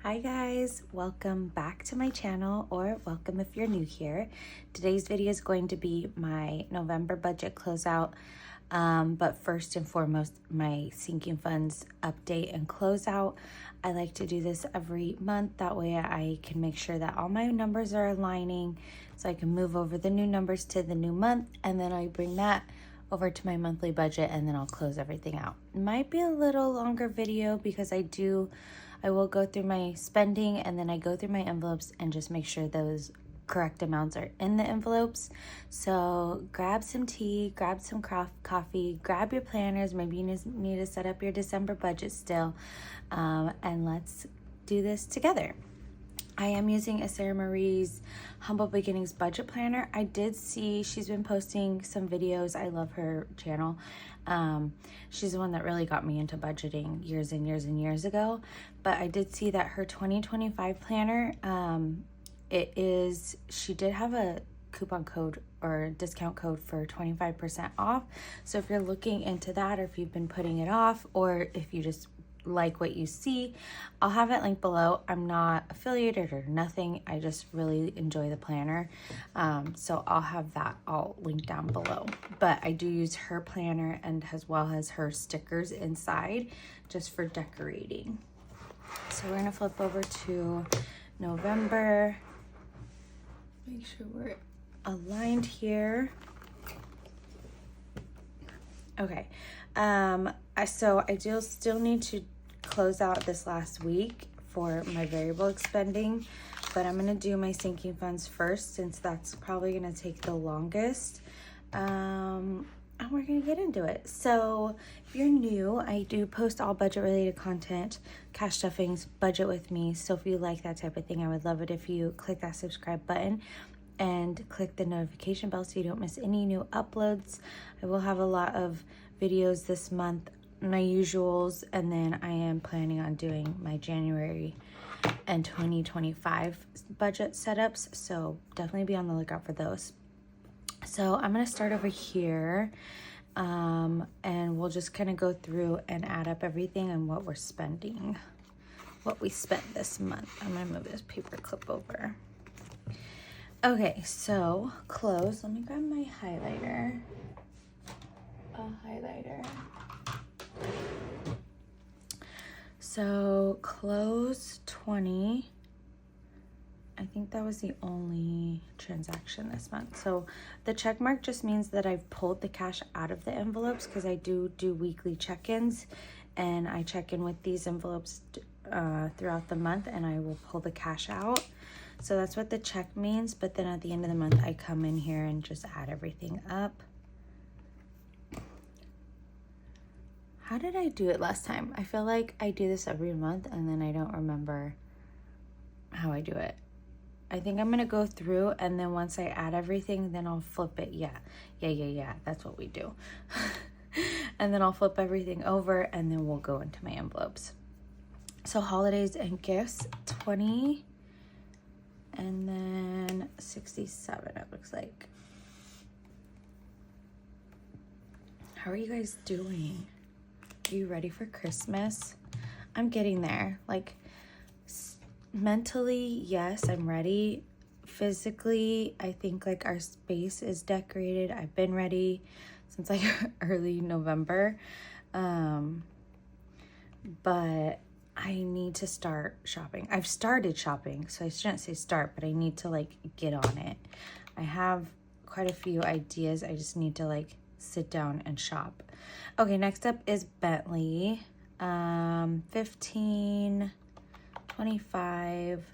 Hi guys, welcome back to my channel, or welcome if you're new here. Today's video is going to be my November budget closeout, but first and foremost, my sinking funds update and closeout. I like to do this every month, that way I can make sure that all my numbers are aligning, so I can move over the new numbers to the new month, and then I bring that over to my monthly budget, and then I'll close everything out. It might be a little longer video because I will go through my spending, and then I go through my envelopes and just make sure those correct amounts are in the envelopes. So grab some tea, grab some coffee, grab your planners. Maybe you need to set up your December budget still, and let's do this together. I am using a Sarah Marie's Humble Beginnings budget planner. I did see she's been posting some videos. I love her channel. She's the one that really got me into budgeting years and years and years ago. But I did see that her 2025 planner, she did have a coupon code or discount code for 25% off. So if you're looking into that, or if you've been putting it off, or if you just like what you see, I'll have it linked below. I'm not affiliated or nothing. I just really enjoy the planner. So I'll have that all linked down below. But I do use her planner and as well as her stickers inside just for decorating. So we're gonna flip over to November. Make sure we're aligned here. Okay. So I do still need to close out this last week for my variable expending, but I'm gonna do my sinking funds first since that's probably gonna take the longest. And we're gonna get into it. So if you're new, I do post all budget related content, cash stuffings, budget with me. So if you like that type of thing, I would love it if you click that subscribe button and click the notification bell so you don't miss any new uploads. I will have a lot of videos this month, my usuals, and then I am planning on doing my January and 2025 budget setups, so definitely be on the lookout for those. So I'm gonna start over here, and we'll just kind of go through and add up everything and what we're spending, what we spent this month. I'm gonna move this paper clip over. Okay, so close. Let me grab my highlighter. So close 20. I think that was the only transaction this month. So the check mark just means that I've pulled the cash out of the envelopes because I do weekly check-ins, and I check in with these envelopes throughout the month, and I will pull the cash out. So that's what the check means, but then at the end of the month, I come in here and just add everything up. How did I do it last time? I feel like I do this every month and then I don't remember how I do it. I think I'm gonna go through, and then once I add everything, then I'll flip it. Yeah, that's what we do. And then I'll flip everything over, and then we'll go into my envelopes. So holidays and gifts, 20, and then 67, it looks like. How are you guys doing? Are you ready for Christmas? I'm getting there. Like, mentally, yes, I'm ready. Physically, I think like our space is decorated. I've been ready since like early November. But I need to start shopping. I've started shopping, so I shouldn't say start, but I need to like get on it. I have quite a few ideas. I just need to like sit down and shop. Okay, next up is Bentley. 15, 25,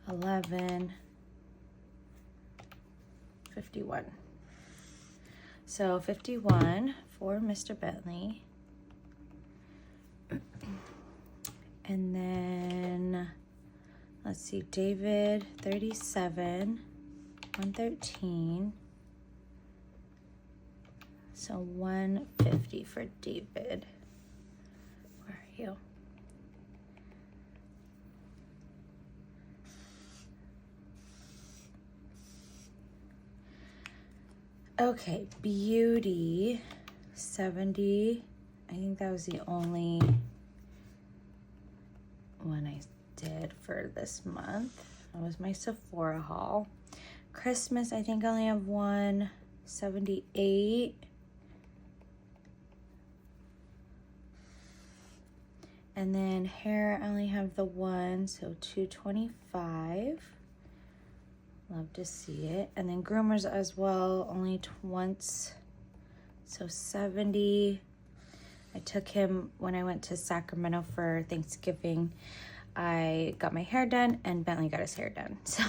11, 51. So 51 for Mr. Bentley. And then let's see, David, 37, 113. So 150 for David. Where are you? Okay, beauty, 70, I think that was the only one I did for this month. That was my Sephora haul. Christmas, I think I only have 178. And then hair, I only have the one, so 225. Love to see it. And then groomers as well, only once, so 70. I took him when I went to Sacramento for Thanksgiving. I got my hair done and Bentley got his hair done. So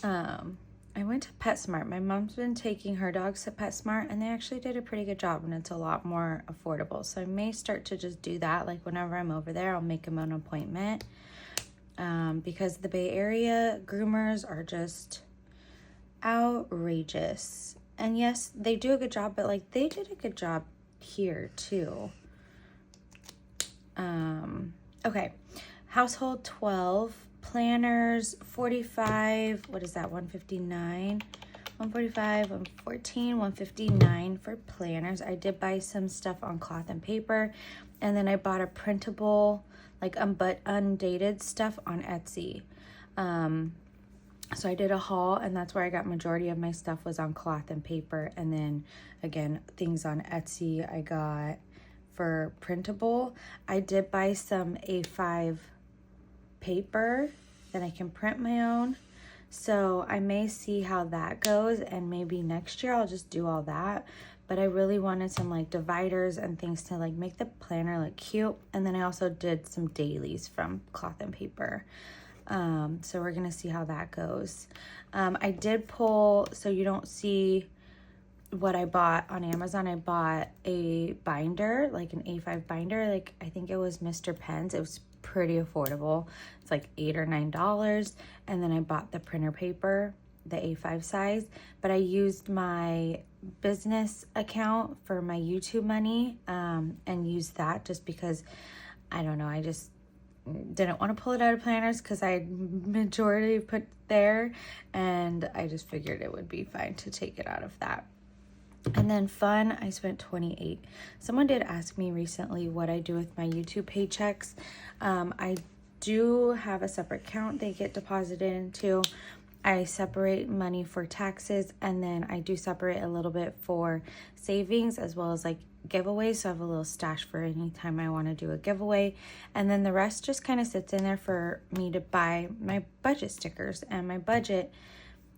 I went to PetSmart. My mom's been taking her dogs to PetSmart and they actually did a pretty good job and it's a lot more affordable. So I may start to just do that. Like whenever I'm over there, I'll make them an appointment. Because the Bay Area groomers are just outrageous. And yes, they do a good job, but like they did a good job here too. Okay, household 12, planners 45, what is that, 159, 145, 114, 159 for planners. I did buy some stuff on cloth and paper, and then I bought a printable, like but undated stuff on Etsy. So I did a haul, and that's where I got majority of my stuff was on cloth and paper. And then again, things on Etsy I got for printable. I did buy some A5 paper that I can print my own. So I may see how that goes, and maybe next year I'll just do all that. But I really wanted some like dividers and things to like make the planner look cute. And then I also did some dailies from cloth and paper. So we're gonna see how that goes. I did pull, so you don't see what I bought on Amazon. I bought a binder, like an A5 binder, like I think it was Mr. Penn's. It was pretty affordable. It's like $8 or $9. And then I bought the printer paper, the A5 size, but I used my business account for my YouTube money, and used that just because, I don't know, I just didn't want to pull it out of planners because I majority put there, and I just figured it would be fine to take it out of that. And then fun, I spent 28. Someone did ask me recently what I do with my YouTube paychecks. I do have a separate account they get deposited into. I separate money for taxes, and then I do separate a little bit for savings as well as like giveaways. So I have a little stash for any time I want to do a giveaway. And then the rest just kind of sits in there for me to buy my budget stickers and my budget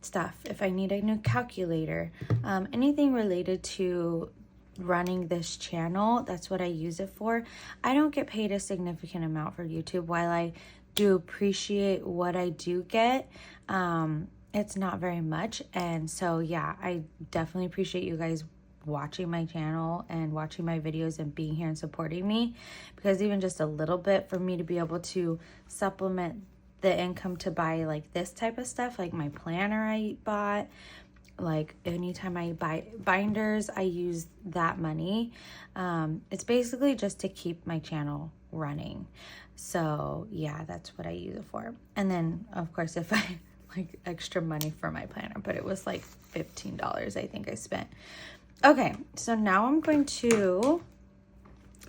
stuff. If I need a new calculator, anything related to running this channel, that's what I use it for. I don't get paid a significant amount for YouTube. While I do appreciate what I do get, it's not very much. And so yeah, I definitely appreciate you guys watching my channel and watching my videos and being here and supporting me, because even just a little bit for me to be able to supplement the income to buy like this type of stuff, like my planner I bought, like anytime I buy binders, I use that money. It's basically just to keep my channel running. So yeah, that's what I use it for. And then of course, if I like extra money for my planner, but it was like $15 I think I spent. Okay, so now I'm going to,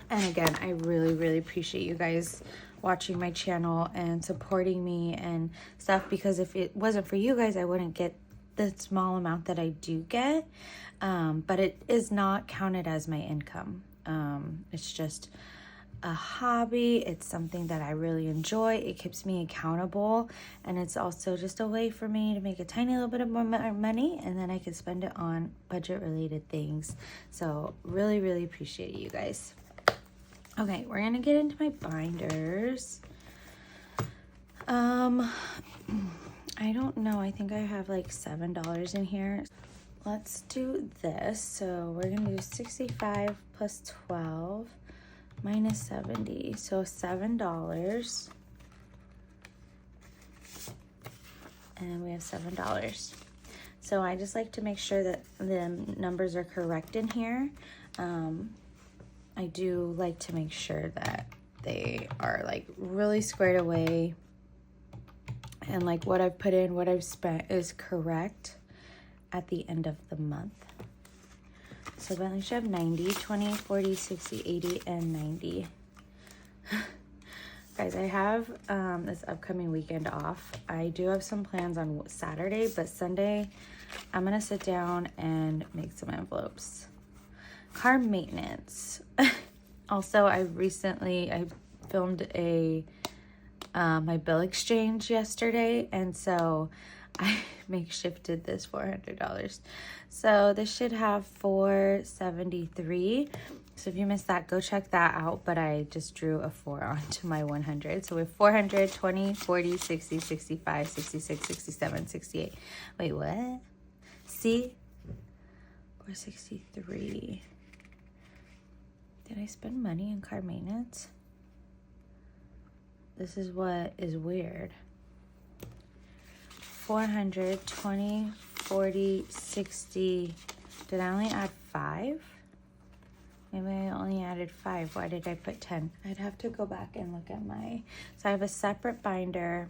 and again, I really appreciate you guys watching my channel and supporting me and stuff, because if it wasn't for you guys, I wouldn't get the small amount that I do get. But it is not counted as my income. It's just a hobby. It's something that I really enjoy. It keeps me accountable, and it's also just a way for me to make a tiny little bit of more money, and then I can spend it on budget related things. So really appreciate you guys. Okay, we're gonna get into my binders. I don't know, I think I have like $7 in here. Let's do this. So we're gonna do 65 plus 12 minus 70, so $7. And we have $7. So I just like to make sure that the numbers are correct in here. I do like to make sure that they are like really squared away, and like what I've put in, what I've spent is correct at the end of the month. So Bentley should have 90, 20, 40, 60, 80, and 90. Guys, I have this upcoming weekend off. I do have some plans on Saturday, but Sunday I'm gonna sit down and make some envelopes. Car maintenance. Also, I filmed my bill exchange yesterday, and so I makeshifted this $400. So this should have $473. So if you missed that, go check that out. But I just drew a 4 onto my 100. So we have 400, 20, 40, 60, 65, 66, 67, 68. Wait, what? See? 463. Did I spend money in car maintenance? This is what is weird. 400, 20, 40, 60. Did I only add 5? Maybe I only added 5. Why did I put 10? I'd have to go back and look at so I have a separate binder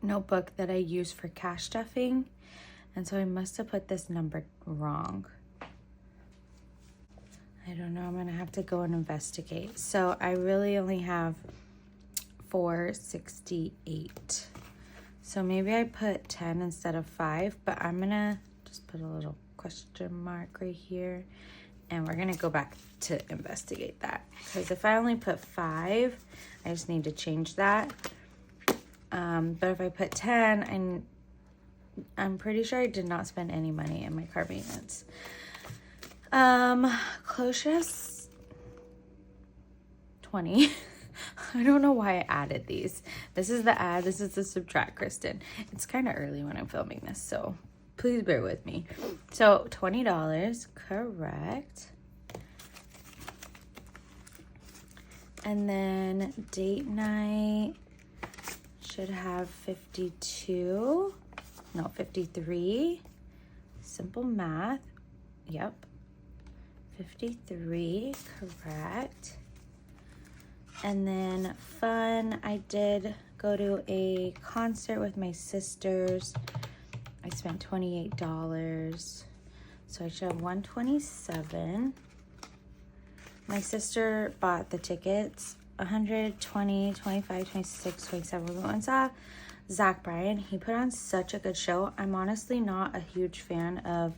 notebook that I use for cash stuffing. And so I must have put this number wrong. I don't know. I'm going to have to go and investigate. So I really only have 468. So maybe I put 10 instead of 5, but I'm going to just put a little question mark right here. And we're going to go back to investigate that. Because if I only put 5, I just need to change that. But if I put 10, I'm pretty sure I did not spend any money in my car maintenance. Closures 20. I don't know why I added these. This is the add, this is the subtract, Kristen. It's kind of early when I'm filming this, so please bear with me. So $20, correct. And then date night should have 52. No, 53. Simple math. Yep. 53, correct. And then fun, I did go to a concert with my sisters. I spent $28. So I should have 127. My sister bought the tickets, 120, 25, 26, 27. We went and saw Zach Bryan. He put on such a good show. I'm honestly not a huge fan of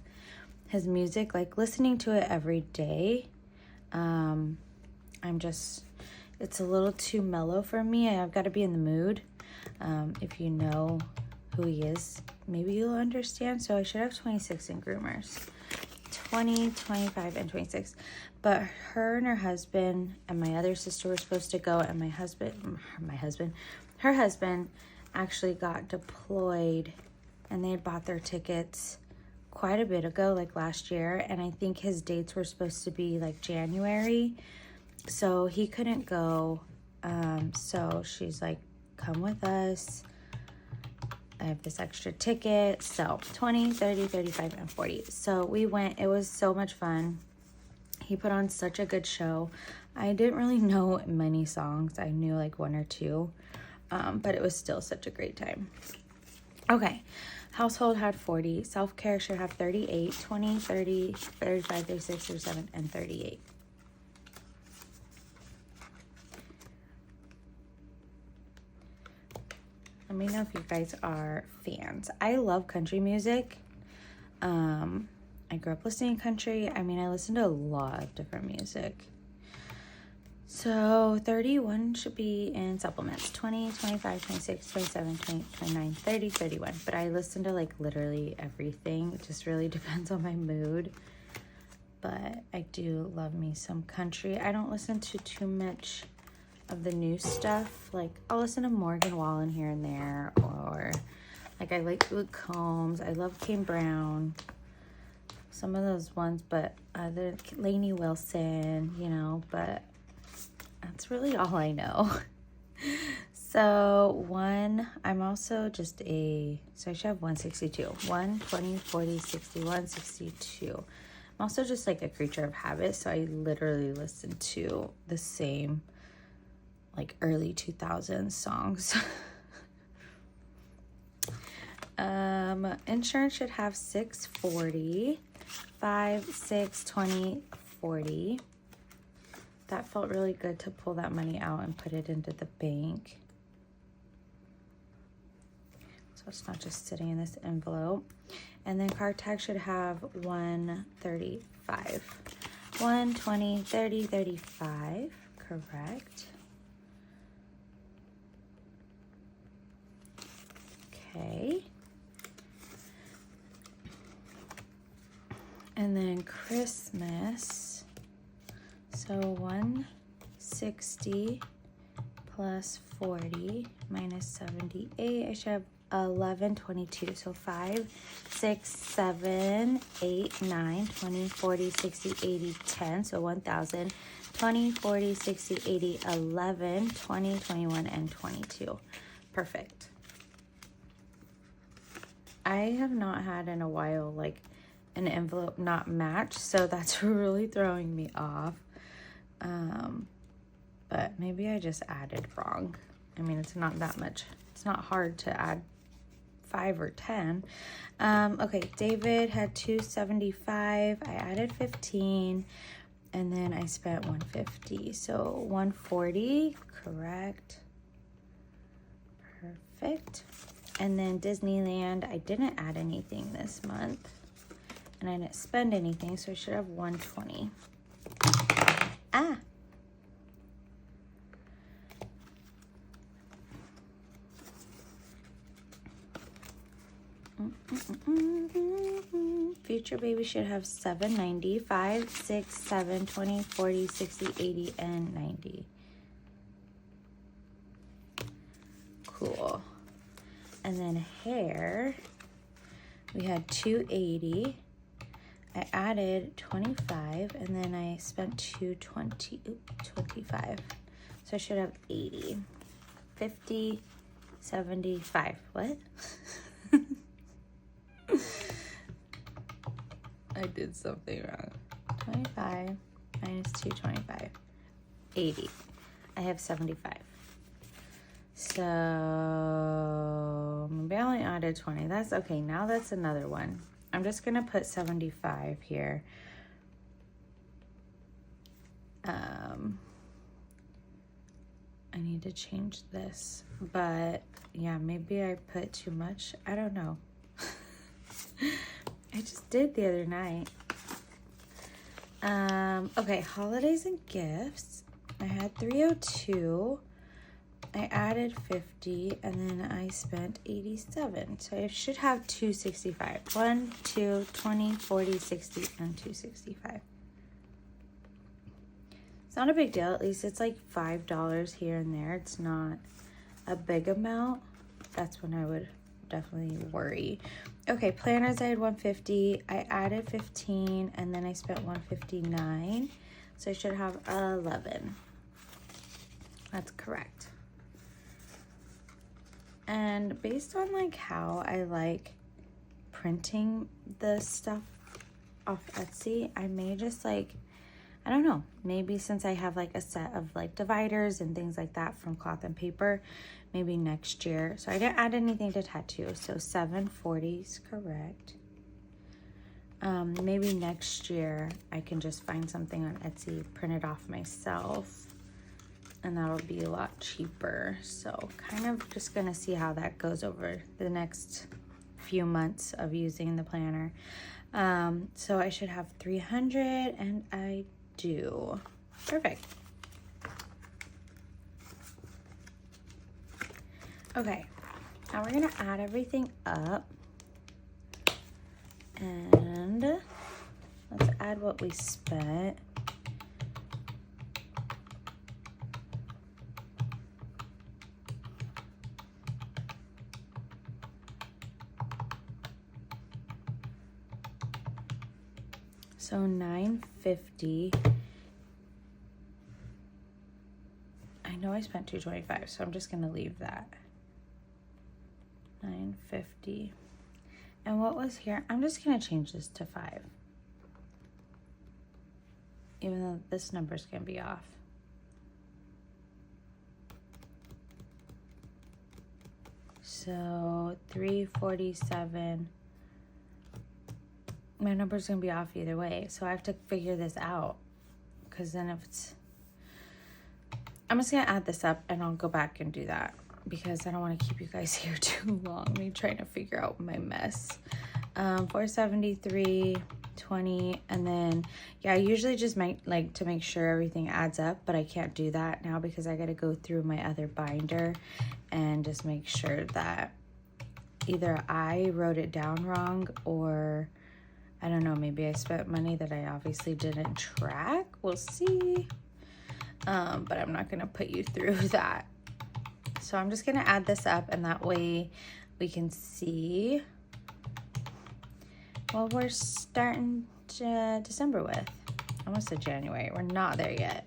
his music, like listening to it every day. It's a little too mellow for me. I've got to be in the mood. If you know who he is, maybe you'll understand. So I should have 26 in groomers. 20, 25, and 26. But her and her husband and my other sister were supposed to go, and her husband actually got deployed, and they had bought their tickets quite a bit ago, like last year, and I think his dates were supposed to be like January, so he couldn't go. So she's like, come with us. I have this extra ticket. So 20, 30, 35, and 40. So we went. It was so much fun. He put on such a good show. I didn't really know many songs. I knew like 1 or 2, but it was still such a great time. Okay. Household had 40. Self-care should have 38, 20, 30, 35, 36, 37, and 38. Let me know if you guys are fans. I love country music. I grew up listening to country. I mean, I listen to a lot of different music. So 31 should be in supplements. 20, 25, 26, 27, 28, 29, 30, 31. But I listen to like literally everything. It just really depends on my mood. But I do love me some country. I don't listen to too much of the new stuff. Like I'll listen to Morgan Wallen here and there. Or like I like Luke Combs. I love Kane Brown. Some of those ones. But other Lainey Wilson, you know. But that's really all I know. So I'm also just so I should have 162. 1, 20, 40, 61, 62. I'm also just like a creature of habit. So I literally listen to the same like early 2000s songs. Insurance should have 640. 5, 6, 20, 40. That felt really good to pull that money out and put it into the bank. So it's not just sitting in this envelope. And then card tag should have 135. 1, 20, 30, 35. Correct. Okay. And then Christmas. So 160 plus 40 minus 78. I should have 1122. So 5, 6, 7, 8, 9, 20, 40, 60, 80, 10. So 1,000. 20, 40, 60, 80, 11, 20, 21, and 22. Perfect. I have not had in a while like an envelope not match, so that's really throwing me off. But maybe I just added wrong. I mean, it's not that much. It's not hard to add 5 or 10. Okay, David had 275. I added 15. And then I spent 150. So 140, correct. Perfect. And then Disneyland, I didn't add anything this month. And I didn't spend anything, so I should have 120. Ah! Future baby should have 790, 5, 6, 7, 20, 40, 60, 80, and 90. Cool. And then hair, we had 280. I added 25, and then I spent 25. So I should have 80. 50, 75. What? I did something wrong. 25 minus 225. 80. I have 75. So maybe I only added 20. That's okay. Now that's another one. I'm just going to put 75 here. I need to change this. But yeah, maybe I put too much. I don't know. I just did the other night. Okay, holidays and gifts. I had 302. I added 50, and then I spent 87. So I should have 265. 1, 2, 20, 40, 60, and 265. It's not a big deal. At least it's like $5 here and there. It's not a big amount. That's when I would definitely worry. Okay, planners, I had 150. I added 15, and then I spent 159. So I should have 11. That's correct. And based on like how I like printing the stuff off Etsy, I may just like, I don't know, maybe since I have like a set of like dividers and things like that from cloth and paper, maybe next year. So I didn't add anything to tattoo, so 740 is correct. Maybe next year I can just find something on Etsy, print it off myself, and that'll be a lot cheaper. So kind of just gonna see how that goes over the next few months of using the planner. So I should have 300, and I do. Perfect. Okay, now we're gonna add everything up, and let's add what we spent. So $950. I know I spent $225, so I'm just gonna leave that. $950. And what was here? I'm just gonna change this to 5. Even though this number's gonna be off. So 347. my number's gonna be off either way. So I have to figure this out, because then if it's, I'm just gonna add this up and I'll go back and do that, because I don't want to keep you guys here too long, me trying to figure out my mess. 473.20, and then yeah, I usually just like to make sure everything adds up, but I can't do that now because I got to go through my other binder and just make sure that either I wrote it down wrong, or I don't know, maybe I spent money that I obviously didn't track. We'll see. But I'm not gonna put you through that. So I'm just gonna add this up, and that way we can see what we're starting December with. Almost to January. We're not there yet.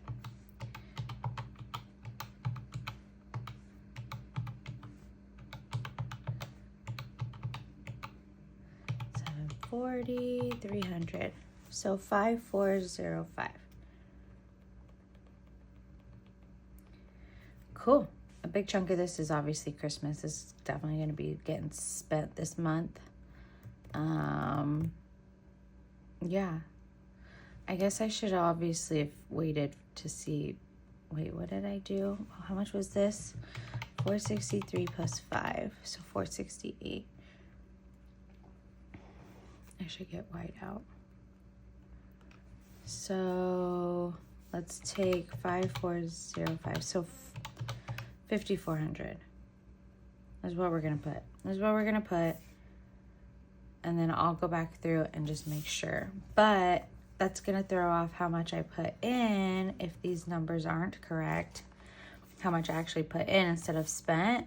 $740, $300. So 5405. Cool. A big chunk of this is obviously Christmas. This is definitely going to be getting spent this month. Yeah. I guess I should obviously have waited to see. Wait, what did I do? How much was this? 463 plus 5, so 468. I should get white out. So let's take 5405. So 5,400 is what we're gonna put. Is what we're gonna put, and then I'll go back through and just make sure. But that's gonna throw off how much I put in if these numbers aren't correct. How much I actually put in instead of spent.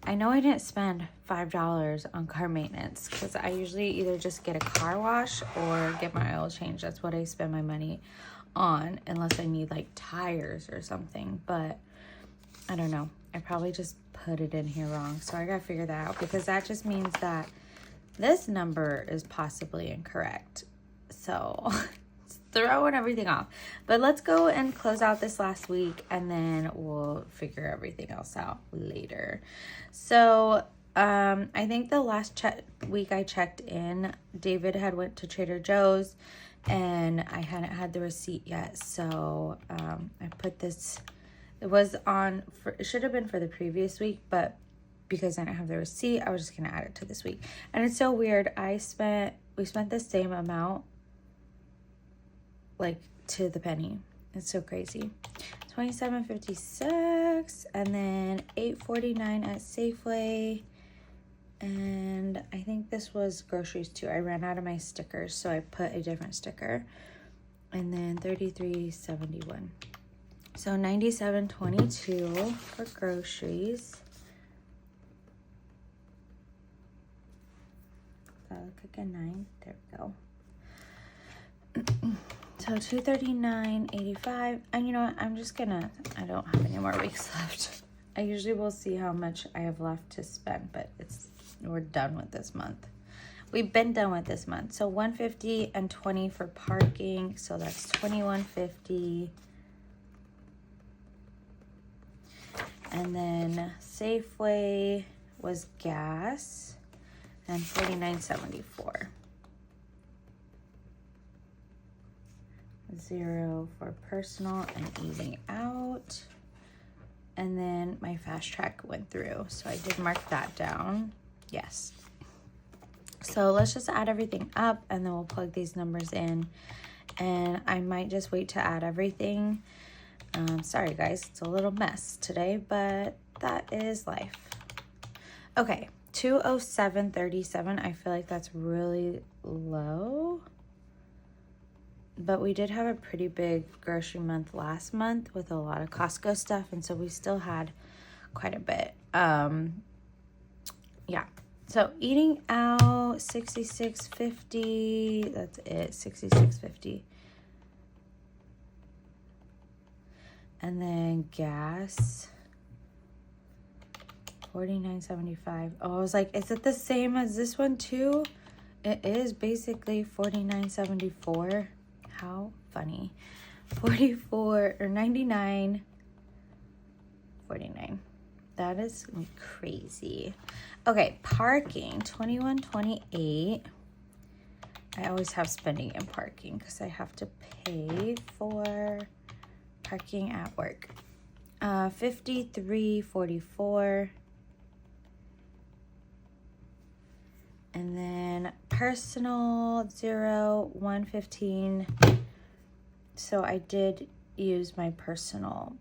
I know I didn't spend $5 on car maintenance because I usually either just get a car wash or get my oil change. That's what I spend my money on, unless I need like tires or something. But I don't know. I probably just put it in here wrong. So I gotta figure that out, because that just means that this number is possibly incorrect. So it's throwing everything off. But let's go and close out this last week, and then we'll figure everything else out later. So I think the last week I checked in, David had went to Trader Joe's, and I hadn't had the receipt yet. So I put this, it was on, it should have been for the previous week, but because I didn't have the receipt, I was just gonna add it to this week. And it's so weird, we spent the same amount, like to the penny. It's so crazy. $27.56, and then $8.49 at Safeway. And I think this was groceries too. I ran out of my stickers, so I put a different sticker. And then $33.71. So $97.22 for groceries. Does that look like a 9? There we go. So $239.85. And you know what? I don't have any more weeks left. I usually will see how much I have left to spend, but we're done with this month. We've been done with this month. So $150 and $20 for parking. So that's $21.50. And then Safeway was gas and $49.74. 0 for personal and eating out. And then my fast track went through, so I did mark that down. Yes. So let's just add everything up, and then we'll plug these numbers in. And I might just wait to add everything. Sorry guys, it's a little mess today, but that is life. Okay, $207.37. I feel like that's really low. But we did have a pretty big grocery month last month with a lot of Costco stuff, and so we still had quite a bit. Yeah. So eating out, $66.50. That's it, $66.50. And then gas, $49.75. Oh, I was like, is it the same as this one too? It is basically $49.74. How funny. 44 or 99.49. That is crazy. Okay, parking, $21.28. I always have spending and parking because I have to pay for parking at work. 53.44. And then personal 115. So I did use my personal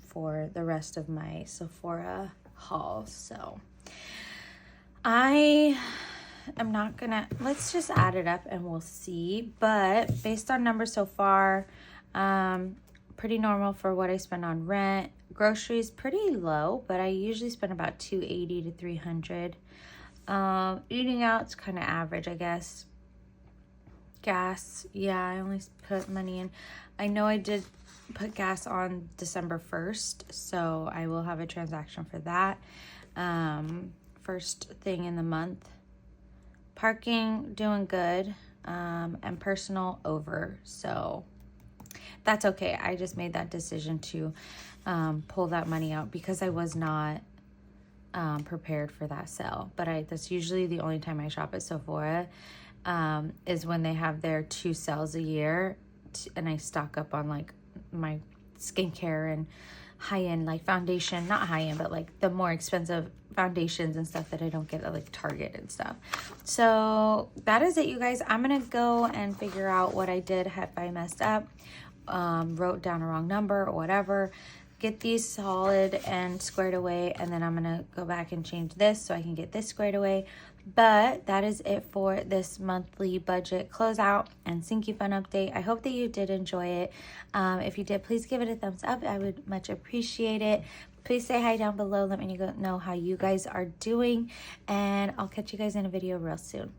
for the rest of my Sephora haul. So I am not gonna, let's just add it up and we'll see. But based on numbers so far, pretty normal for what I spend on rent. Groceries pretty low, but I usually spend about $280 to $300. Eating out's kind of average, I guess. Gas, yeah, I only put money in. I know I did put gas on December 1st, so I will have a transaction for that. First thing in the month. Parking, doing good, and personal over, so that's okay. I just made that decision to pull that money out because I was not prepared for that sale. But that's usually the only time I shop at Sephora, is when they have their 2 sales a year, and I stock up on like my skincare and high-end like foundation, not high-end, but like the more expensive foundations and stuff that I don't get at like Target and stuff. So that is it, you guys. I'm gonna go and figure out what I did if I messed up, wrote down a wrong number or whatever, get these solid and squared away, and then I'm gonna go back and change this so I can get this squared away. But that is it for this monthly budget closeout and Sinky Fun update. I hope that you did enjoy it. If you did, please give it a thumbs up. I would much appreciate it. Please say hi down below. Let me know how you guys are doing, and I'll catch you guys in a video real soon.